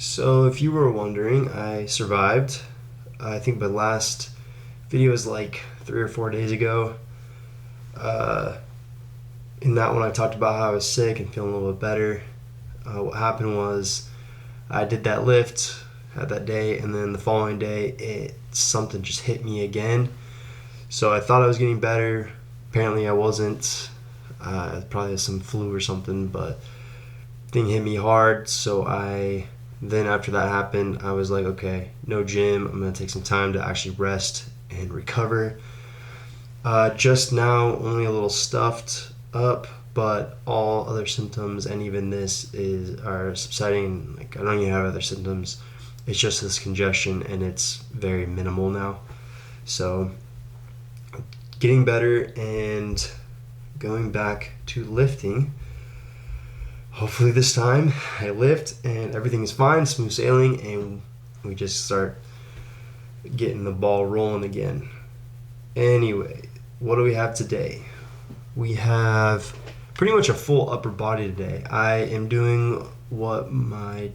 So, if you were wondering, I survived. I think my last video was like 3 or 4 days ago. Uh, in that one, I talked about how I was sick and feeling a little bit better. What happened was I did that lift, had that day, and then the following day, something just hit me again. So I thought I was getting better. Apparently, I wasn't. Probably some flu or something, but thing hit me hard. So then after that happened, I was like, okay, no gym. I'm gonna take some time to actually rest and recover. Just now, only a little stuffed up, but all other symptoms and even this are subsiding. Like I don't even have other symptoms. It's just this congestion, and it's very minimal now. So getting better and going back to lifting. Hopefully this time I lift and everything is fine, smooth sailing, and we just start getting the ball rolling again. Anyway, what do we have today? We have pretty much a full upper body today. I am doing what I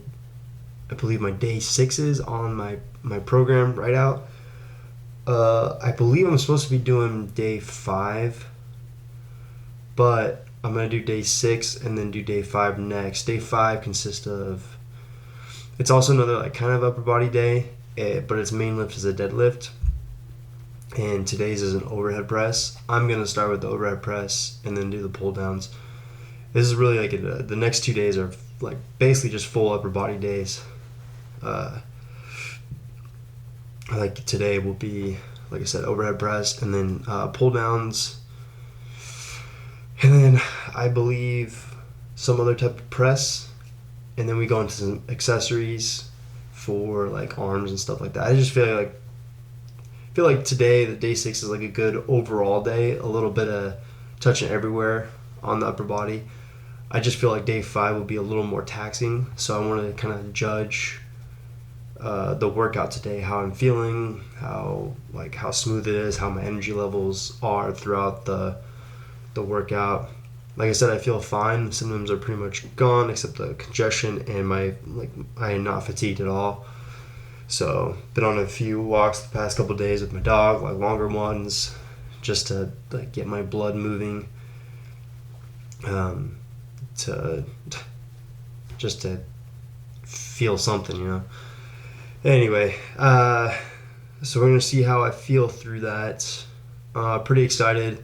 believe my day 6 is on my program right out. I believe I'm supposed to be doing day 5, but I'm going to do day 6 and then do day 5 next. Day 5 consists of, it's also another like kind of upper body day, but its main lift is a deadlift. And today's is an overhead press. I'm going to start with the overhead press and then do the pull downs. This is really like the next 2 days are like basically just full upper body days. Like today will be, like I said, overhead press and then pull downs. And then I believe some other type of press. And then we go into some accessories for like arms and stuff like that. I just feel like today, the day 6 is like a good overall day. A little bit of touching everywhere on the upper body. I just feel like day 5 will be a little more taxing. So I want to kind of judge the workout today, how I'm feeling, how smooth it is, how my energy levels are throughout the workout. Like I said, I feel fine. The symptoms are pretty much gone except the congestion, and I am not fatigued at all. So been on a few walks the past couple of days with my dog, like longer ones, just to like get my blood moving, to just to feel something, Anyway, so we're gonna see how I feel through that. Pretty excited.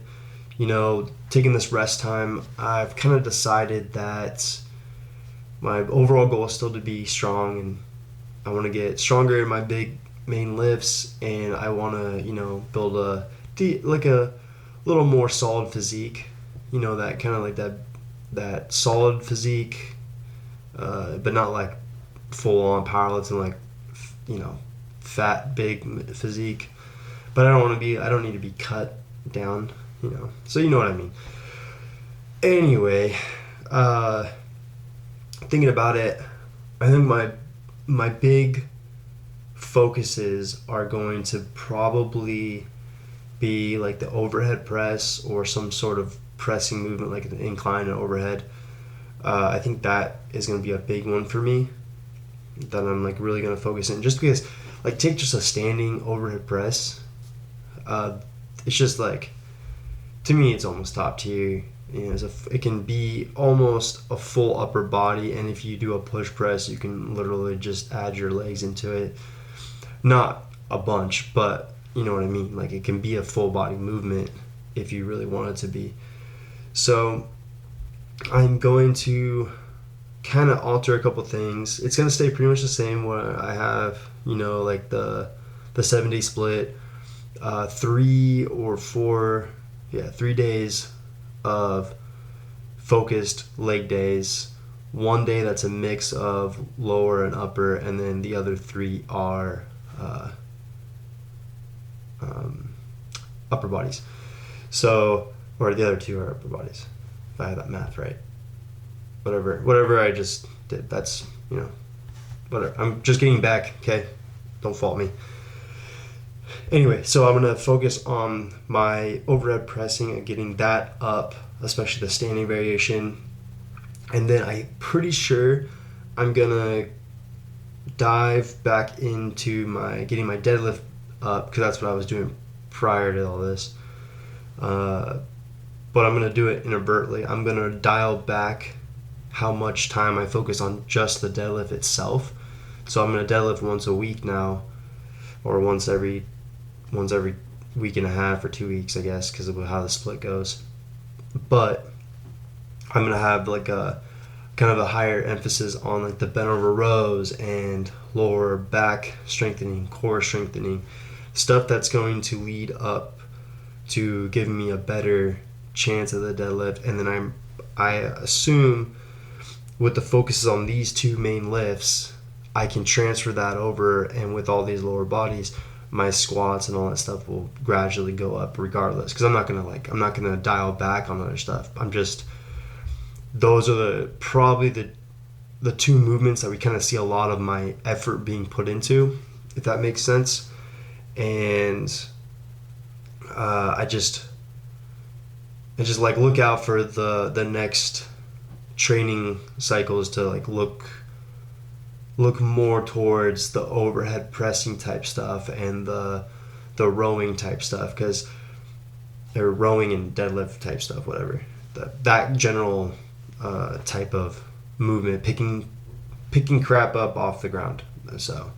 Taking this rest time, I've kind of decided that my overall goal is still to be strong, and I want to get stronger in my big main lifts, and I want to, build a little more solid physique, that kind of like that solid physique, but not like full on powerlifting, like, fat, big physique. But I don't need to be cut down. So you know what I mean. Anyway, thinking about it, I think my big focuses are going to probably be like the overhead press or some sort of pressing movement like an incline and overhead. I think that is going to be a big one for me that I'm like really going to focus in, just because like take just a standing overhead press. It's just like, to me, it's almost top tier. It can be almost a full upper body, and if you do a push press, you can literally just add your legs into it. Not a bunch, but you know what I mean. Like it can be a full body movement if you really want it to be. So I'm going to kind of alter a couple things. It's going to stay pretty much the same where I have, like the 7-day split, 3 or 4. 3 days of focused leg days. 1 day that's a mix of lower and upper, and then the other 3 are upper bodies. So, or the other 2 are upper bodies, if I have that math right. Whatever I just did, that's, whatever. I'm just getting back, okay? Don't fault me. Anyway, so I'm going to focus on my overhead pressing and getting that up, especially the standing variation. And then I'm pretty sure I'm going to dive back into getting my deadlift up, because that's what I was doing prior to all this. But I'm going to do it inadvertently. I'm going to dial back how much time I focus on just the deadlift itself. So I'm going to deadlift once a week now, or once every week and a half or 2 weeks, I guess, because of how the split goes. But I'm going to have like a kind of a higher emphasis on like the bent over rows and lower back strengthening, core strengthening, stuff that's going to lead up to giving me a better chance of the deadlift. And then I assume with the focuses on these two main lifts, I can transfer that over, and with all these lower bodies, my squats and all that stuff will gradually go up regardless, because I'm not gonna dial back on other stuff. Those are probably the two movements that we kind of see a lot of my effort being put into, if that makes sense. And I just like look out for the next training cycles to like look more towards the overhead pressing type stuff and the rowing type stuff, because they're rowing and deadlift type stuff, whatever, that general type of movement, picking crap up off the ground, so,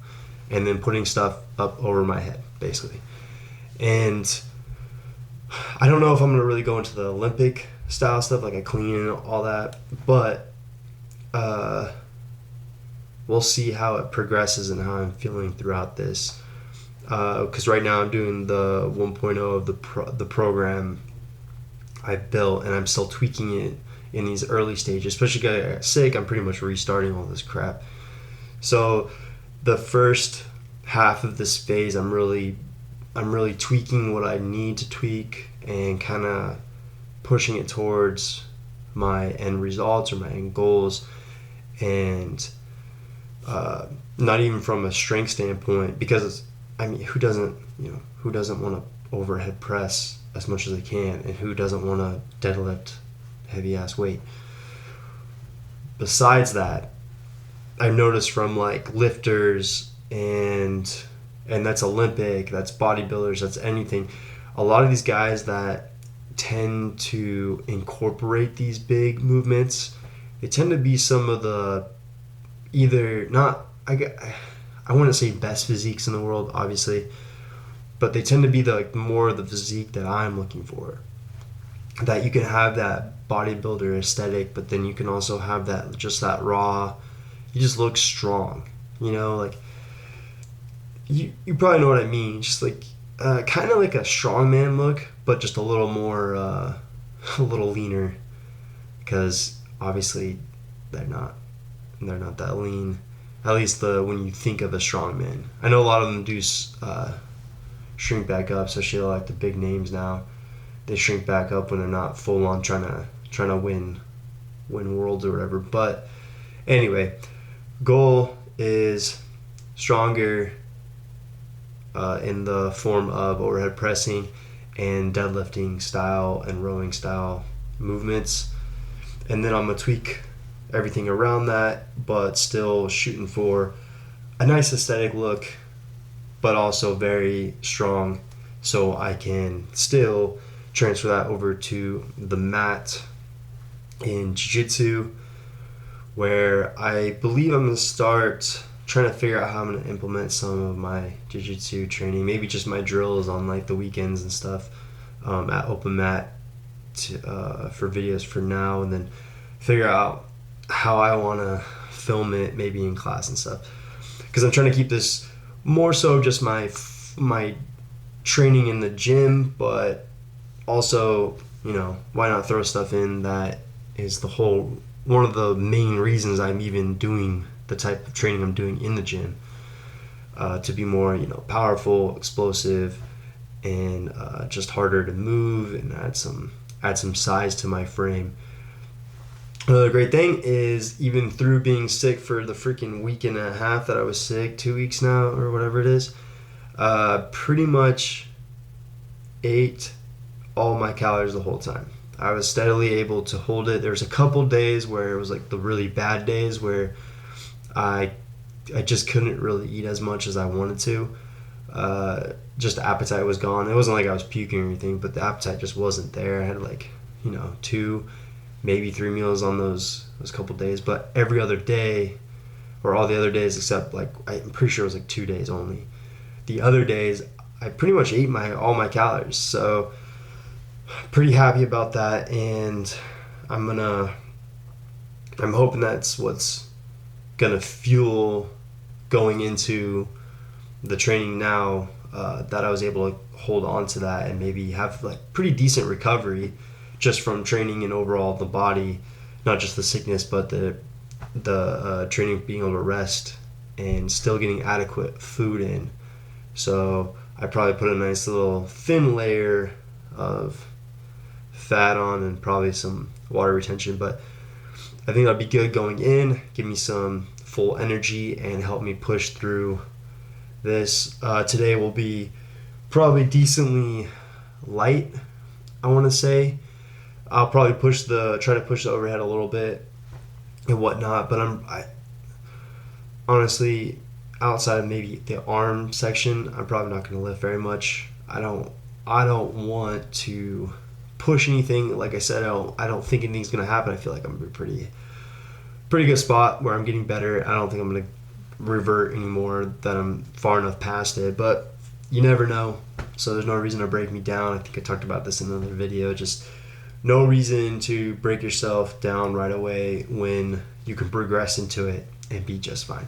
and then putting stuff up over my head basically. And I don't know if I'm going to really go into the Olympic style stuff, like a clean and all that, but we'll see how it progresses and how I'm feeling throughout this. Because right now I'm doing the 1.0 of the program I built, and I'm still tweaking it in these early stages. Especially because I got sick, I'm pretty much restarting all this crap. So the first half of this phase, I'm really tweaking what I need to tweak and kind of pushing it towards my end results or my end goals. And not even from a strength standpoint, because I mean, who doesn't want to overhead press as much as they can, and who doesn't want to deadlift heavy ass weight? Besides that, I've noticed from like lifters and that's Olympic, that's bodybuilders, that's anything, a lot of these guys that tend to incorporate these big movements, they tend to be some of the either not, I wouldn't say best physiques in the world, obviously, but they tend to be the more of the physique that I'm looking for. That you can have that bodybuilder aesthetic, but then you can also have that raw, you just look strong, like you probably know what I mean, just like kind of like a strongman look, but just a little more a little leaner, because obviously they're not that lean, at least when you think of a strongman. I know a lot of them do shrink back up, especially like the big names now. They shrink back up when they're not full on trying to win worlds or whatever. But anyway, goal is stronger in the form of overhead pressing and deadlifting style and rowing style movements, and then I'm gonna tweak everything around that, but still shooting for a nice aesthetic look, but also very strong, so I can still transfer that over to the mat in jiu-jitsu, where I believe I'm going to start trying to figure out how I'm going to implement some of my jiu-jitsu training, maybe just my drills on like the weekends and stuff, at open mat for videos for now, and then figure out how I want to film it maybe in class and stuff, because I'm trying to keep this more so just my training in the gym, but also, why not throw stuff in that is one of the main reasons I'm even doing the type of training I'm doing in the gym, to be more, powerful, explosive, and just harder to move and add some size to my frame. Another great thing is, even through being sick for the freaking week and a half that I was sick, 2 weeks now or whatever it is, pretty much ate all my calories the whole time. I was steadily able to hold it. There was a couple days where it was like the really bad days where I I just couldn't really eat as much as I wanted to. Just the appetite was gone. It wasn't like I was puking or anything, but the appetite just wasn't there. I had like, 2, maybe 3 meals on those couple days, but every other day, or all the other days except like I'm pretty sure it was like 2 days only. The other days, I pretty much ate all my calories. So pretty happy about that, and I'm hoping that's what's gonna fuel going into the training now, that I was able to hold on to that and maybe have like pretty decent recovery just from training and overall the body, not just the sickness, but the training, being able to rest and still getting adequate food in. So I probably put a nice little thin layer of fat on and probably some water retention, but I think that'd be good going in, give me some full energy and help me push through this. Today will be probably decently light, I want to say. I'll probably try to push the overhead a little bit and whatnot, but I honestly, outside of maybe the arm section, I'm probably not going to lift very much. I don't want to push anything. Like I said, I don't think anything's going to happen. I feel like I'm in a pretty good spot where I'm getting better. I don't think I'm going to revert anymore, that I'm far enough past it, but you never know. So there's no reason to break me down. I think I talked about this in another video. Just no reason to break yourself down right away when you can progress into it and be just fine.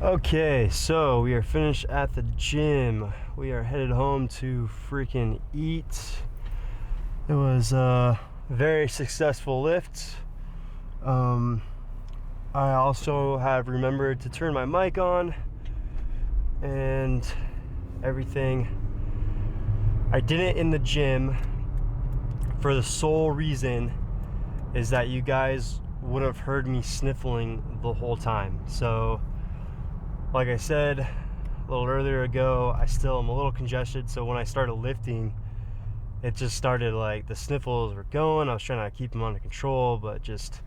Okay, so we are finished at the gym. We are headed home to freaking eat. It was a very successful lift. I also have remembered to turn my mic on and everything. I did it in the gym for the sole reason is that you guys would have heard me sniffling the whole time. So like I said a little earlier ago, I still am a little congested, so when I started lifting, it just started like the sniffles were going. I was trying to keep them under control, but just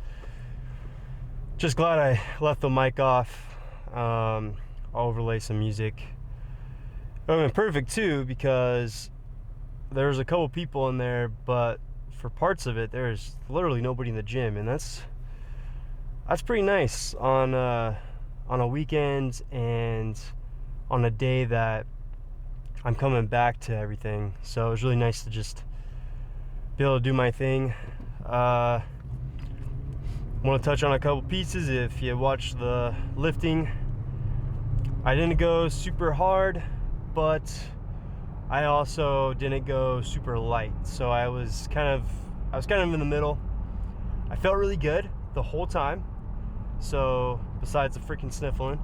glad I left the mic off. I'll overlay some music. It would have been perfect too, because there was a couple people in there, but for parts of it there's literally nobody in the gym, and that's pretty nice on a weekend and on a day that I'm coming back to everything. So it was really nice to just be able to do my thing. Want to touch on a couple pieces. If you watch the lifting, I didn't go super hard, but I also didn't go super light. So I was kind of in the middle. I felt really good the whole time. So besides the freaking sniffling,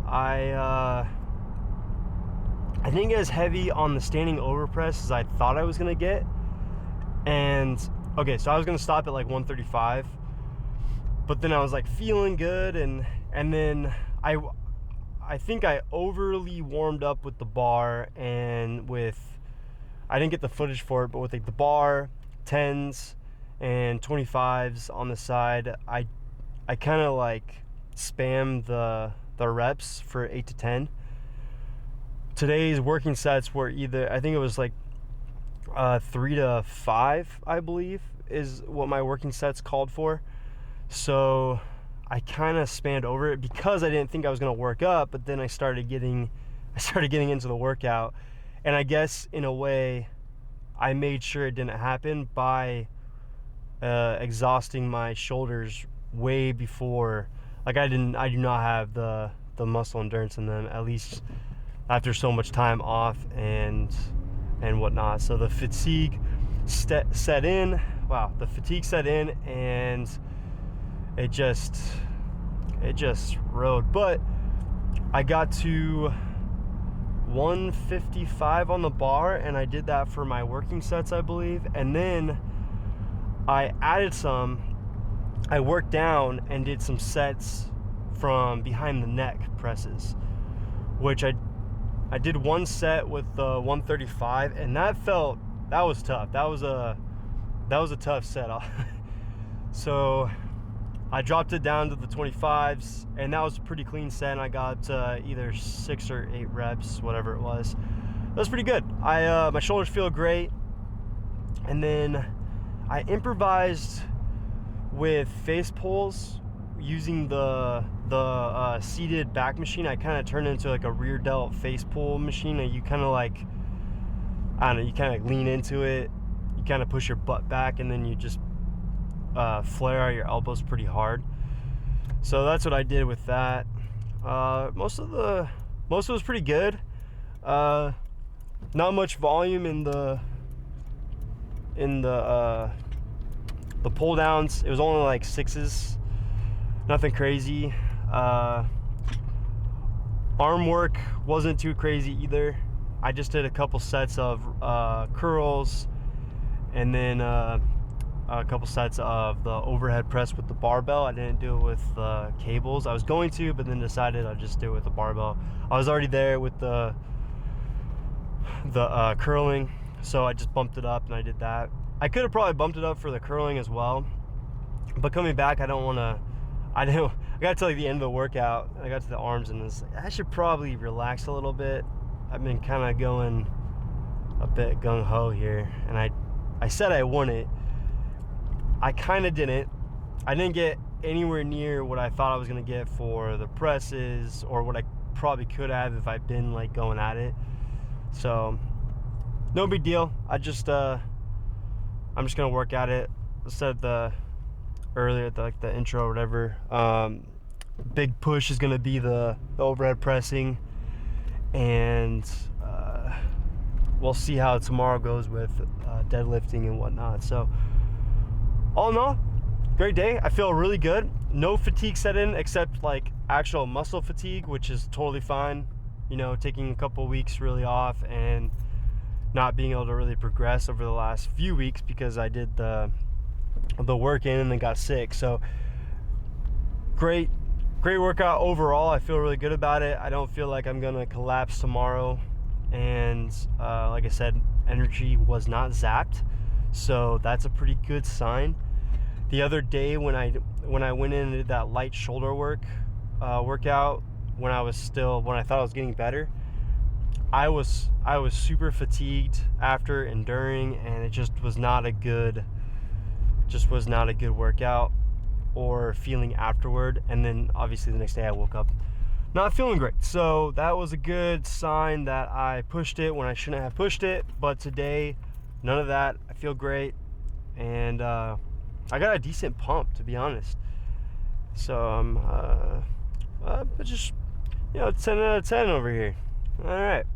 I didn't get as heavy on the standing over press as I thought I was gonna get. And okay, so I was gonna stop at like 135, but then I was like feeling good, and then I think I overly warmed up with the bar, and I didn't get the footage for it, but with like the bar, 10s and 25s on the side, I kind of like spammed the reps for 8 to 10. Today's working sets were either, I think it was like 3 to 5, I believe, is what my working sets called for. So I kind of spanned over it because I didn't think I was going to work up, but then I started getting into the workout, and I guess in a way I made sure it didn't happen by exhausting my shoulders way before. Like I do not have the muscle endurance in them, at least after so much time off and whatnot. So the fatigue set in. Wow, the fatigue set in, and it just rode. But I got to 155 on the bar, and I did that for my working sets, I believe. And then I added some. I worked down and did some sets from behind the neck presses, which I did one set with the 135, and that was tough. That was a tough set. So I dropped it down to the 25s, and that was a pretty clean set, and I got either 6 or 8 reps, whatever it was. That was pretty good. My shoulders feel great. And then I improvised with face pulls using the seated back machine. I kind of turned it into like a rear delt face pull machine, and you kind of like, I don't know, you kind of lean into it, you kind of push your butt back, and then you just flare out your elbows pretty hard. So that's what I did with that. Most of it was pretty good. Not much volume in the pull downs. It was only like 6s, nothing crazy. Arm work wasn't too crazy either. I just did a couple sets of curls, and then a couple sets of the overhead press with the barbell. I didn't do it with cables. I was going to, but then decided I'd just do it with the barbell. I was already there with the curling, so I just bumped it up and I did that. I could have probably bumped it up for the curling as well, but coming back, I got to like the end of the workout, I got to the arms, and was like, I should probably relax a little bit. I've been kind of going a bit gung-ho here, and I said I won it. I kind of didn't. I didn't get anywhere near what I thought I was going to get for the presses, or what I probably could have if I'd been like going at it. So no big deal. I'm just gonna work at it. I said earlier, the intro or whatever. big push is going to be the overhead pressing, and we'll see how tomorrow goes with deadlifting and whatnot. So all in all, great day. I feel really good. No fatigue set in except like actual muscle fatigue, which is totally fine. You know, taking a couple weeks really off and not being able to really progress over the last few weeks because I did the work in and then got sick. So great workout overall. I feel really good about it. I don't feel like I'm gonna collapse tomorrow, and like I said, energy was not zapped, so that's a pretty good sign. The other day when I went in and did that light shoulder workout when I thought I was getting better, I was super fatigued after and during, and it just was not a good workout or feeling afterward. And then obviously the next day I woke up not feeling great. So that was a good sign that I pushed it when I shouldn't have pushed it. But today, none of that. I feel great, and I got a decent pump, to be honest. So I'm just 10 out of 10 over here. All right.